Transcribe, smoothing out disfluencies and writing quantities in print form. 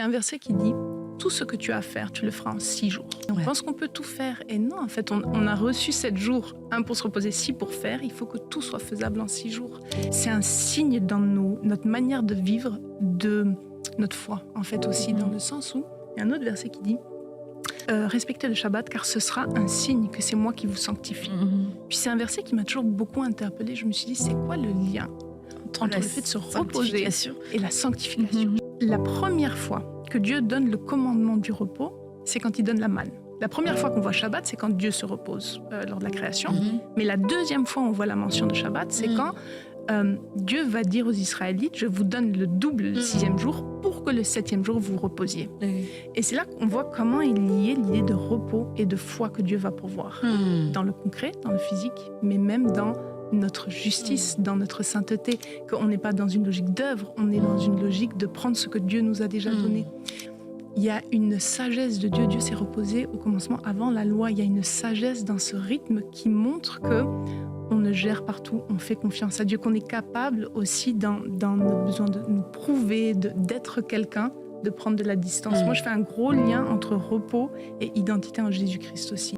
Il y a un verset qui dit « Tout ce que tu as à faire, tu le feras en 6 jours ». On pense qu'on peut tout faire. Et non, en fait, on a reçu 7 jours, 1 pour se reposer, 6 pour faire. Il faut que tout soit faisable en 6 jours. C'est un signe dans notre manière de vivre, de notre foi, en fait, aussi, dans le sens où il y a un autre verset qui dit respectez le Shabbat, car ce sera un signe que c'est moi qui vous sanctifie. Puis c'est un verset qui m'a toujours beaucoup interpellée. Je me suis dit, c'est quoi le lien entre le fait de se reposer et la sanctification? La première fois que Dieu donne le commandement du repos, c'est quand il donne la manne. La première fois qu'on voit Shabbat, c'est quand Dieu se repose lors de la création. Mais la deuxième fois on voit la mention de Shabbat, c'est quand Dieu va dire aux Israélites, je vous donne le double le 6e jour pour que le 7e jour vous reposiez. Et c'est là qu'on voit comment il y a l'idée de repos et de foi que Dieu va pourvoir. Dans le concret, dans le physique, mais même dans notre justice, dans notre sainteté, qu'on n'est pas dans une logique d'œuvre, on est dans une logique de prendre ce que Dieu nous a déjà donné. Il y a une sagesse de Dieu. Dieu s'est reposé au commencement avant la loi. Il y a une sagesse dans ce rythme qui montre que on ne gère partout, on fait confiance à Dieu, qu'on est capable aussi dans notre besoin de nous prouver, d'être quelqu'un, de prendre de la distance. Moi, je fais un gros lien entre repos et identité en Jésus-Christ aussi.